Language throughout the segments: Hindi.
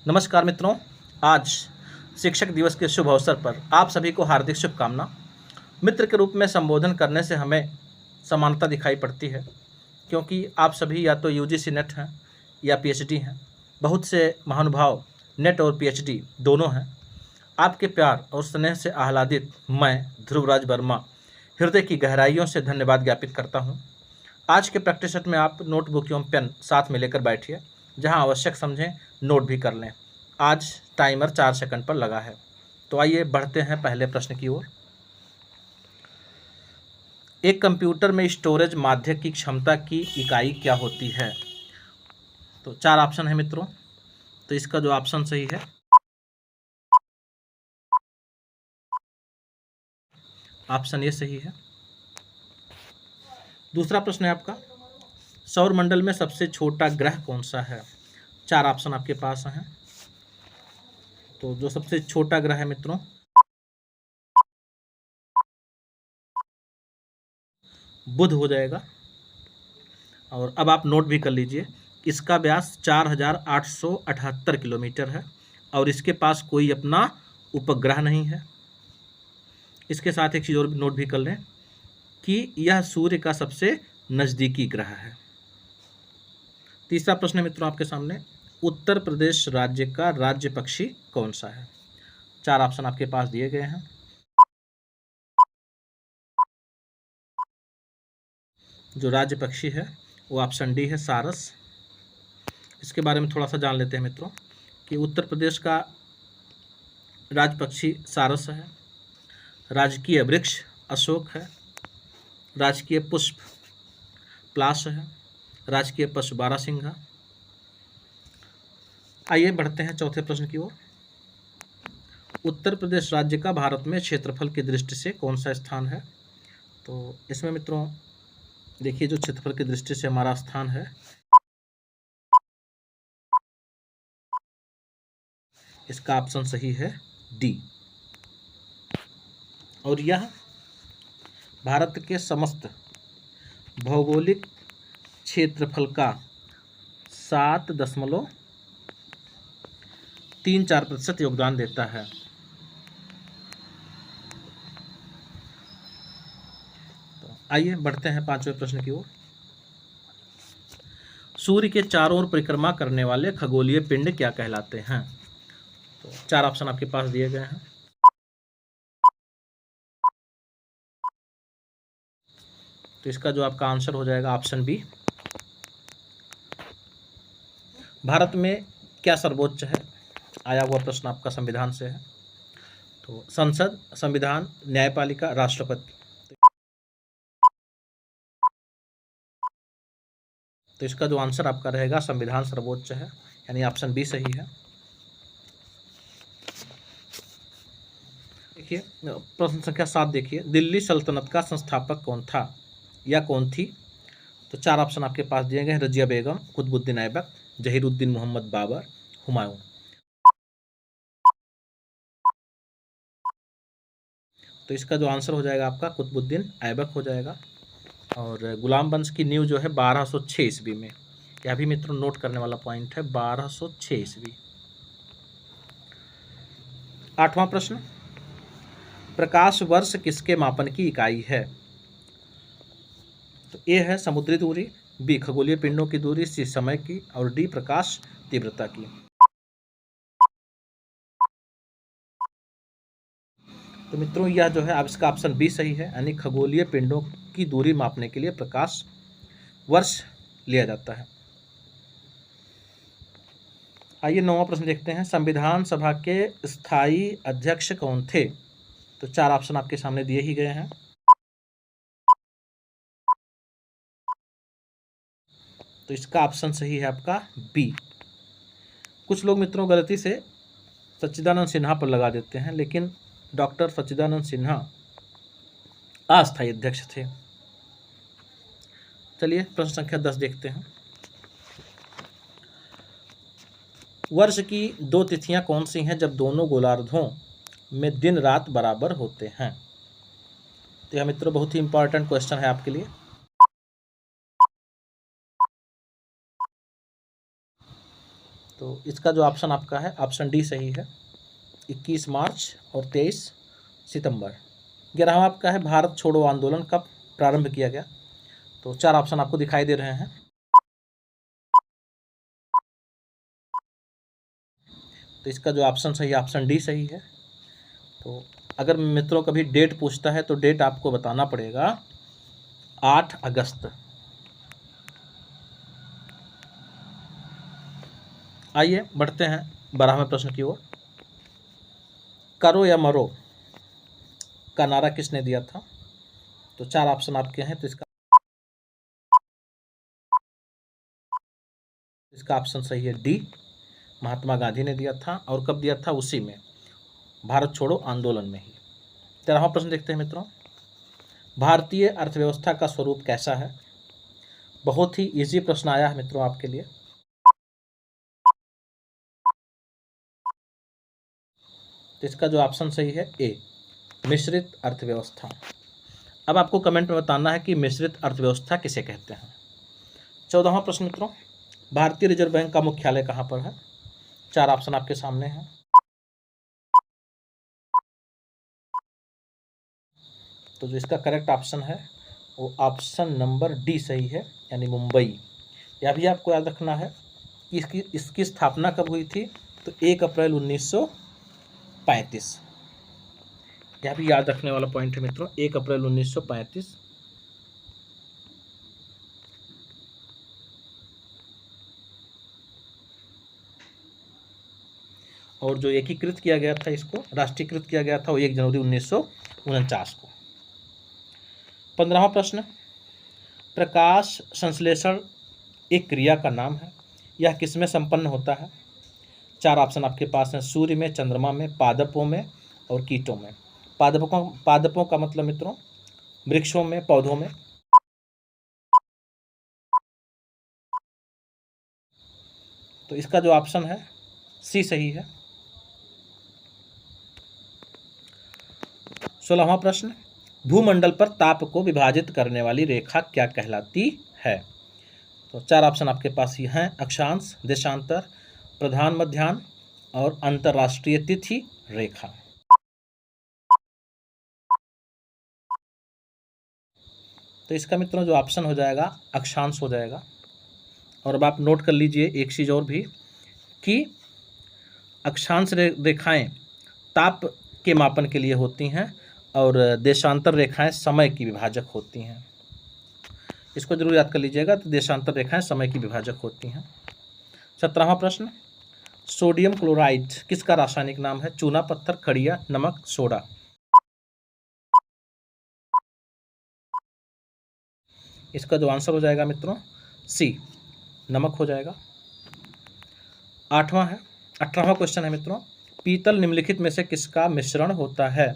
नमस्कार मित्रों, आज शिक्षक दिवस के शुभ अवसर पर आप सभी को हार्दिक शुभकामना। मित्र के रूप में संबोधन करने से हमें समानता दिखाई पड़ती है, क्योंकि आप सभी या तो यूजीसी नेट हैं या पीएचडी हैं। बहुत से महानुभाव नेट और पीएचडी दोनों हैं। आपके प्यार और स्नेह से आह्लादित मैं ध्रुवराज वर्मा हृदय की गहराइयों से धन्यवाद ज्ञापित करता हूँ। आज के प्रैक्टिस सेट में आप नोटबुक एवं पेन साथ में लेकर बैठिए, जहां आवश्यक समझें नोट भी कर लें। आज टाइमर 4 सेकंड पर लगा है। तो आइए बढ़ते हैं पहले प्रश्न की ओर। एक कंप्यूटर में स्टोरेज माध्य की क्षमता की इकाई क्या होती है? तो 4 ऑप्शन है मित्रों। तो इसका जो ऑप्शन सही है, ऑप्शन ए सही है। दूसरा प्रश्न है आपका, सौर मंडल में सबसे छोटा ग्रह कौन सा है? 4 ऑप्शन आपके पास हैं। तो जो सबसे छोटा ग्रह है मित्रों, बुध हो जाएगा। और अब आप नोट भी कर लीजिए, इसका व्यास 4878 किलोमीटर है और इसके पास कोई अपना उपग्रह नहीं है। इसके साथ एक चीज़ और नोट भी कर लें कि यह सूर्य का सबसे नज़दीकी ग्रह है। तीसरा प्रश्न है मित्रों आपके सामने, उत्तर प्रदेश राज्य का राज्य पक्षी कौन सा है? 4 ऑप्शन आपके पास दिए गए हैं। जो राज्य पक्षी है वो ऑप्शन डी है, सारस। इसके बारे में थोड़ा सा जान लेते हैं मित्रों कि उत्तर प्रदेश का राज्य पक्षी सारस है, राजकीय वृक्ष अशोक है, राजकीय पुष्प प्लास है, राजकीय पशु बारहसिंघा। आइए बढ़ते हैं चौथे प्रश्न की ओर। उत्तर प्रदेश राज्य का भारत में क्षेत्रफल की दृष्टि से कौन सा स्थान है? तो इसमें मित्रों देखिए, जो क्षेत्रफल की दृष्टि से हमारा स्थान है, इसका ऑप्शन सही है डी। और यह भारत के समस्त भौगोलिक क्षेत्रफल का 7.34% योगदान देता है। तो आइए बढ़ते हैं पांचवें प्रश्न की ओर। सूर्य के चारों ओर परिक्रमा करने वाले खगोलीय पिंड क्या कहलाते हैं? तो 4 ऑप्शन आपके पास दिए गए हैं। तो इसका जो आपका आंसर हो जाएगा ऑप्शन बी। भारत में क्या सर्वोच्च है? आया हुआ प्रश्न आपका संविधान से है। तो संसद, संविधान, न्यायपालिका, राष्ट्रपति। तो इसका जो आंसर आपका रहेगा, संविधान सर्वोच्च है, यानी ऑप्शन बी सही है। देखिए प्रश्न संख्या 7 देखिए, दिल्ली सल्तनत का संस्थापक कौन था या कौन थी? तो 4 ऑप्शन आपके पास दिए गए हैं, रजिया बेगम, कुतुबुद्दीन ऐबक, जहीरुद्दीन मोहम्मद बाबर, हुमायूं। तो इसका जो आंसर हो जाएगा आपका कुतुबुद्दीन ऐबक हो जाएगा। और गुलाम वंश की नींव जो है 1206 ईस्वी में। यह भी मित्रों नोट करने वाला पॉइंट है, 1206 ईस्वी। 8वां प्रश्न, प्रकाश वर्ष किसके मापन की इकाई है? तो ए है समुद्री दूरी, बी खगोलीय पिंडों की दूरी, सी समय की, और डी प्रकाश तीव्रता की। तो मित्रों यह जो है, अब इसका ऑप्शन बी सही है, यानी खगोलीय पिंडों की दूरी मापने के लिए प्रकाश वर्ष लिया जाता है। आइए 9वां प्रश्न देखते हैं, संविधान सभा के स्थायी अध्यक्ष कौन थे? तो 4 ऑप्शन आपके सामने दिए ही गए हैं। तो इसका ऑप्शन सही है आपका बी। कुछ लोग मित्रों गलती से सच्चिदानंद सिन्हा पर लगा देते हैं, लेकिन डॉक्टर सच्चिदानंद सिन्हा अस्थायी अध्यक्ष थे। चलिए प्रश्न संख्या 10 देखते हैं। वर्ष की 2 तिथियां कौन सी हैं जब दोनों गोलार्धों में दिन रात बराबर होते हैं? तो यह मित्रों बहुत ही इंपॉर्टेंट क्वेश्चन है आपके लिए। तो इसका जो ऑप्शन आपका है ऑप्शन डी सही है। 21 मार्च और 23 सितंबर। 11वां आपका है भारत छोड़ो आंदोलन कब प्रारंभ किया गया। तो 4 ऑप्शन आपको दिखाई दे रहे हैं। तो इसका जो ऑप्शन सही है ऑप्शन डी सही है। तो अगर मित्रों कभी डेट पूछता है तो डेट आपको बताना पड़ेगा 8 अगस्त। आइए बढ़ते हैं 12वें प्रश्न की ओर। करो या मरो का नारा किसने दिया था। तो 4 ऑप्शन आपके हैं। तो इसका ऑप्शन सही है डी, महात्मा गांधी ने दिया था। और कब दिया था, उसी में, भारत छोड़ो आंदोलन में ही। 13वां प्रश्न देखते हैं मित्रों। भारतीय अर्थव्यवस्था का स्वरूप कैसा है। बहुत ही इजी प्रश्न आया है मित्रों आपके लिए। तो इसका जो ऑप्शन सही है ए, मिश्रित अर्थव्यवस्था। अब आपको कमेंट में बताना है कि मिश्रित अर्थव्यवस्था किसे कहते हैं। 14वां प्रश्न मित्रों, भारतीय रिजर्व बैंक का मुख्यालय कहाँ पर है। 4 ऑप्शन आपके सामने हैं। तो जो इसका करेक्ट ऑप्शन है वो ऑप्शन नंबर डी सही है, यानी मुंबई। यह भी आपको याद रखना है कि इसकी स्थापना कब हुई थी। तो 1 अप्रैल 1935। यह भी याद रखने वाला पॉइंट है मित्रों, 1 अप्रैल 1935। और जो एकीकृत किया गया था, इसको राष्ट्रीयकृत किया गया था, वो 1 जनवरी 1949 को। 15वां प्रश्न, प्रकाश संश्लेषण एक क्रिया का नाम है। यह किसमें संपन्न होता है। 4 ऑप्शन आपके पास हैं। सूर्य में, चंद्रमा में, पादपों में और कीटों में। पादपों का मतलब मित्रों वृक्षों में, पौधों में। तो इसका जो ऑप्शन है सी सही है। 16वां प्रश्न, भूमंडल पर ताप को विभाजित करने वाली रेखा क्या कहलाती है। तो 4 ऑप्शन आपके पास ही हैं। अक्षांश, देशांतर, प्रधान मध्याह्न और अंतर्राष्ट्रीय तिथि रेखा। तो इसका मित्रों जो ऑप्शन हो जाएगा अक्षांश हो जाएगा। और अब आप नोट कर लीजिए एक चीज़ और भी कि अक्षांश रेखाएं ताप के मापन के लिए होती हैं और देशांतर रेखाएं समय की विभाजक होती हैं। इसको जरूर याद कर लीजिएगा। तो देशांतर रेखाएं समय की विभाजक होती हैं। 17वां प्रश्न, सोडियम क्लोराइड किसका रासायनिक नाम है। चूना, पत्थर, खड़िया, नमक, सोडा। इसका जो आंसर हो जाएगा मित्रों सी, नमक हो जाएगा। 18वां क्वेश्चन है मित्रों, पीतल निम्नलिखित में से किसका मिश्रण होता है।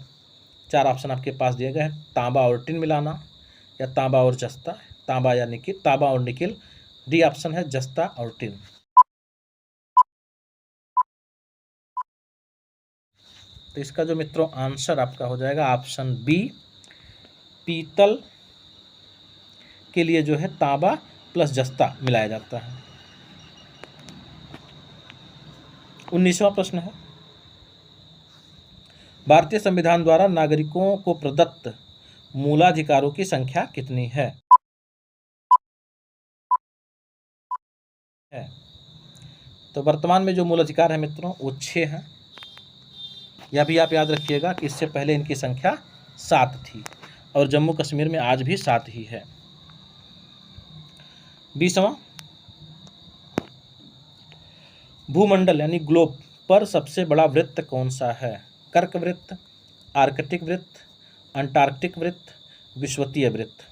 4 ऑप्शन आपके पास दिए गए हैं। तांबा और टिन मिलाना, या तांबा और जस्ता, तांबा या निकिल, तांबा और निकिल। डी ऑप्शन है जस्ता और टिन। तो इसका जो मित्रों आंसर आपका हो जाएगा ऑप्शन बी, पीतल के लिए जो है तांबा प्लस जस्ता मिलाया जाता है। 19वां प्रश्न है, भारतीय संविधान द्वारा नागरिकों को प्रदत्त मूलाधिकारों की संख्या कितनी है। तो वर्तमान में जो मूलाधिकार है मित्रों वो 6 हैं। यह भी आप याद रखिएगा कि इससे पहले इनकी संख्या 7 थी और जम्मू कश्मीर में आज भी 7 ही है। 20वां, भूमंडल यानी ग्लोब पर सबसे बड़ा वृत्त कौन सा है। कर्क वृत्त, आर्कटिक वृत्त, अंटार्कटिक वृत्त, विषुवतीय वृत्त।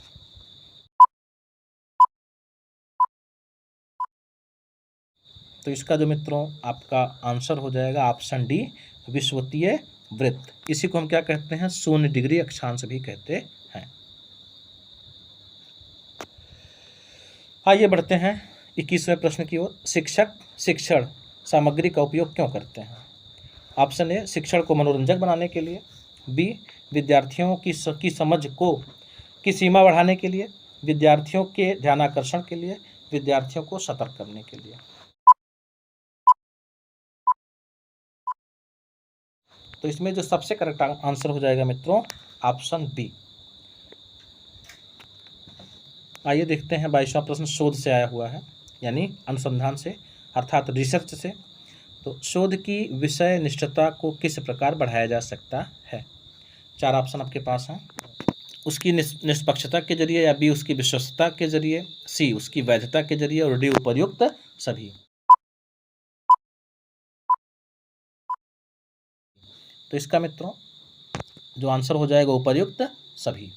तो इसका जो मित्रों आपका आंसर हो जाएगा ऑप्शन डी, विषुवतीय वृत्त। इसी को हम क्या कहते हैं, शून्य डिग्री अक्षांश भी कहते हैं। आइए बढ़ते हैं 21वें प्रश्न की ओर। शिक्षक शिक्षण सामग्री का उपयोग क्यों करते हैं। ऑप्शन ए, शिक्षण को मनोरंजक बनाने के लिए। बी, विद्यार्थियों की समझ की सीमा बढ़ाने के लिए। विद्यार्थियों के ध्यानाकर्षण के लिए। विद्यार्थियों को सतर्क करने के लिए। तो इसमें जो सबसे करेक्ट आंसर हो जाएगा मित्रों ऑप्शन बी। आइए देखते हैं 22वां प्रश्न शोध से आया हुआ है, यानी अनुसंधान से अर्थात रिसर्च से। तो शोध की विषय निष्ठता को किस प्रकार बढ़ाया जा सकता है? 4 ऑप्शन आपके पास हैं। उसकी निष्पक्षता के जरिए, या बी उसकी विश्वस्तता के जरिए, सी उसकी वैधता के जरिए, और डी उपर्युक्त सभी। तो इसका मित्रों जो आंसर हो जाएगा उपर्युक्त सभी।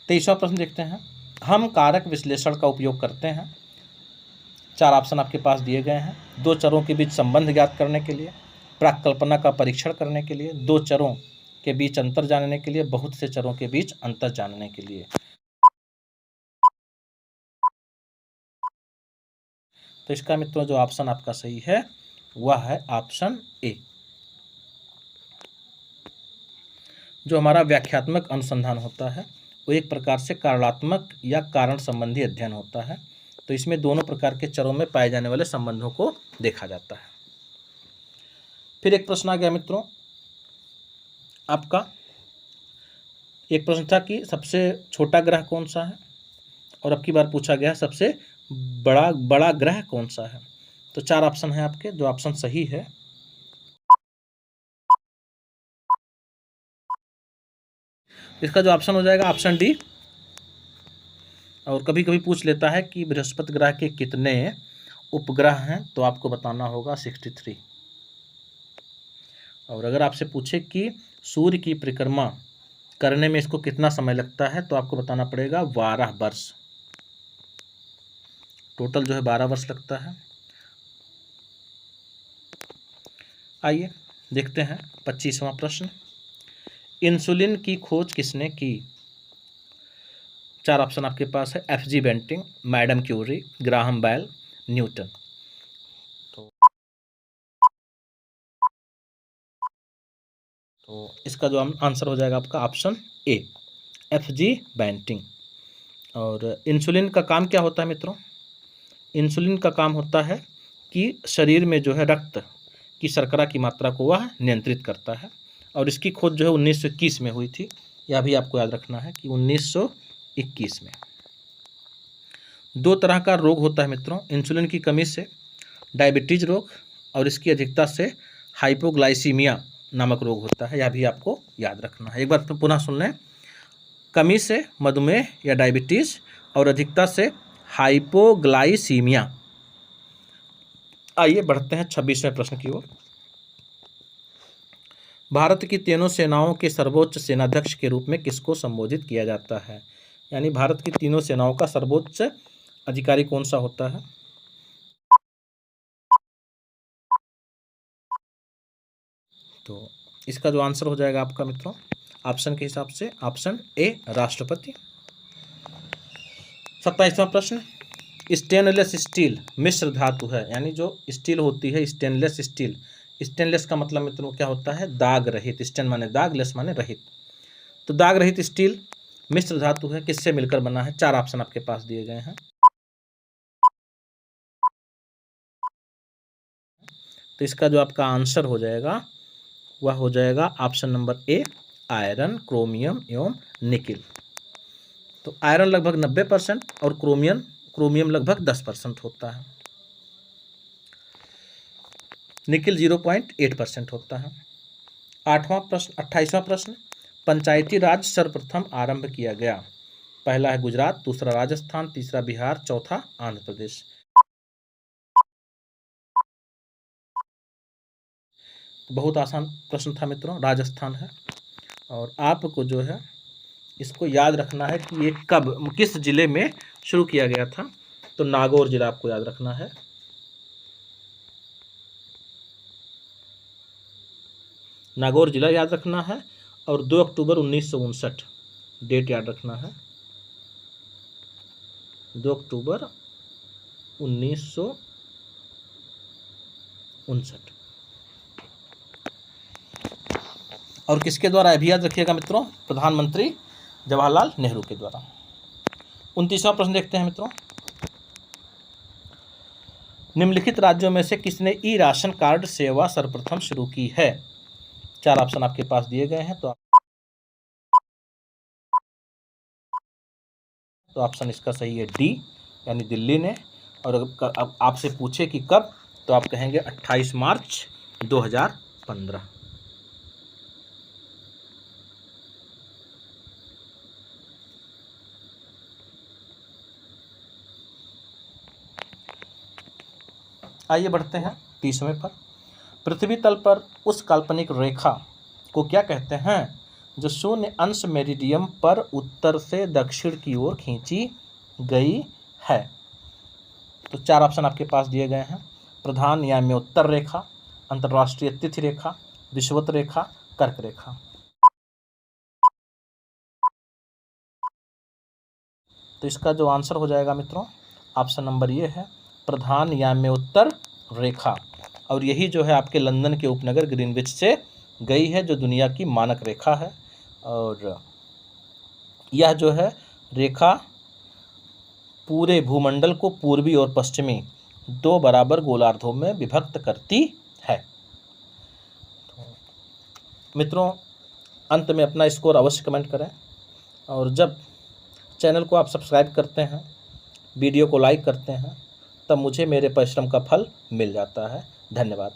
23वां प्रश्न देखते हैं। हम कारक विश्लेषण का उपयोग करते हैं। 4 ऑप्शन आपके पास दिए गए हैं। 2 चरों के बीच संबंध ज्ञात करने के लिए, प्राक्कल्पना का परीक्षण करने के लिए, 2 चरों के बीच अंतर जानने के लिए, बहुत से चरों के बीच अंतर जानने के लिए। तो इसका मित्रों जो ऑप्शन आपका सही है वह है ऑप्शन ए। जो हमारा व्याख्यात्मक अनुसंधान होता है वो एक प्रकार से कारणात्मक या कारण संबंधी अध्ययन होता है। तो इसमें दोनों प्रकार के चरों में पाए जाने वाले संबंधों को देखा जाता है। फिर एक प्रश्न आ गया मित्रों आपका, एक प्रश्न था कि सबसे छोटा ग्रह कौन सा है, और अब की बार पूछा गया सबसे बड़ा ग्रह कौन सा है। तो 4 ऑप्शन है आपके, जो ऑप्शन सही है इसका जो ऑप्शन हो जाएगा ऑप्शन डी। और कभी कभी पूछ लेता है कि बृहस्पति ग्रह के कितने उपग्रह हैं, तो आपको बताना होगा 63। और अगर आपसे पूछे कि सूर्य की परिक्रमा करने में इसको कितना समय लगता है, तो आपको बताना पड़ेगा 12 वर्ष। टोटल जो है 12 वर्ष लगता है। आइए देखते हैं 25वां प्रश्न। इंसुलिन की खोज किसने की? 4 ऑप्शन आपके पास है। F G. Banting, madam Curie, Graham Bell, Newton. तो इसका जो आंसर हो जाएगा आपका ऑप्शन ए, एफ.जी. बेंटिंग। और इंसुलिन का काम क्या होता है मित्रों? इंसुलिन का काम होता है कि शरीर में जो है रक्त की शर्करा की मात्रा को वह नियंत्रित करता है। और इसकी खोज जो है 1921 में हुई थी। यह भी आपको याद रखना है कि 1921 में। 2 तरह का रोग होता है मित्रों इंसुलिन की कमी से, डायबिटीज रोग, और इसकी अधिकता से हाइपोग्लाइसीमिया नामक रोग होता है। यह भी आपको याद रखना है। एक बार पुनः सुन लें। कमी से मधुमेह या डायबिटीज, और अधिकता से हाइपोग्लाइसीमिया। आइए बढ़ते हैं 26वें प्रश्न की ओर। भारत की तीनों सेनाओं के सर्वोच्च सेनाध्यक्ष के रूप में किसको संबोधित किया जाता है? यानी भारत की तीनों सेनाओं का सर्वोच्च अधिकारी कौन सा होता है? तो इसका जो आंसर हो जाएगा आपका मित्रों ऑप्शन के हिसाब से ऑप्शन ए, राष्ट्रपति। 27वां प्रश्न। स्टेनलेस स्टील मिश्र धातु है, यानी जो स्टील होती है स्टेनलेस स्टील। स्टेनलेस का मतलब मित्रों क्या होता है? दाग रहित। स्टेन माने दाग, लेस माने रहित। तो दाग रहित स्टील मिश्र धातु है, किससे मिलकर बना है? 4 ऑप्शन आपके पास दिए गए हैं। तो इसका जो आपका आंसर हो जाएगा वह हो जाएगा option number A, iron, chromium एवं निकिल। तो आयरन लगभग 90% और क्रोमियम लगभग 10% होता है। निकिल 0.8% होता है। 28वां प्रश्न। पंचायती राज सर्वप्रथम आरंभ किया गया। पहला है गुजरात, दूसरा राजस्थान, तीसरा बिहार, चौथा आंध्र प्रदेश। बहुत आसान प्रश्न था मित्रों, राजस्थान है। और आपको जो है इसको याद रखना है कि ये कब, किस जिले में शुरू किया गया था। तो नागौर जिला आपको याद रखना है। नागौर जिला याद रखना है। और 2 अक्टूबर 1959 डेट याद रखना है। 2 अक्टूबर 1959। और किसके द्वारा भी याद रखिएगा मित्रों? प्रधानमंत्री जवाहरलाल नेहरू के द्वारा। 29वां प्रश्न देखते हैं मित्रों। निम्नलिखित राज्यों में से किसने ई राशन कार्ड सेवा सर्वप्रथम शुरू की है? 4 ऑप्शन आपके पास दिए गए हैं। तो ऑप्शन इसका सही है डी, यानी दिल्ली ने। और अब आपसे पूछे कि कब, तो आप कहेंगे 28 मार्च 2015। आइए बढ़ते हैं 30वें पर। पृथ्वी तल पर उस काल्पनिक रेखा को क्या कहते हैं जो शून्य अंश मेरिडियम पर उत्तर से दक्षिण की ओर खींची गई है? तो 4 ऑप्शन आपके पास दिए गए हैं। प्रधान या में उत्तर रेखा, अंतर्राष्ट्रीय तिथि रेखा, विषुवत रेखा, कर्क रेखा। तो इसका जो आंसर हो जाएगा मित्रों, ऑप्शन नंबर ये है, प्रधान या में उत्तर रेखा। और यही जो है आपके लंदन के उपनगर ग्रीनविच से गई है, जो दुनिया की मानक रेखा है। और यह जो है रेखा पूरे भूमंडल को पूर्वी और पश्चिमी 2 बराबर गोलार्धों में विभक्त करती है। तो मित्रों, अंत में अपना स्कोर अवश्य कमेंट करें, और जब चैनल को आप सब्सक्राइब करते हैं, वीडियो को लाइक करते हैं, तब मुझे मेरे परिश्रम का फल मिल जाता है। धन्यवाद।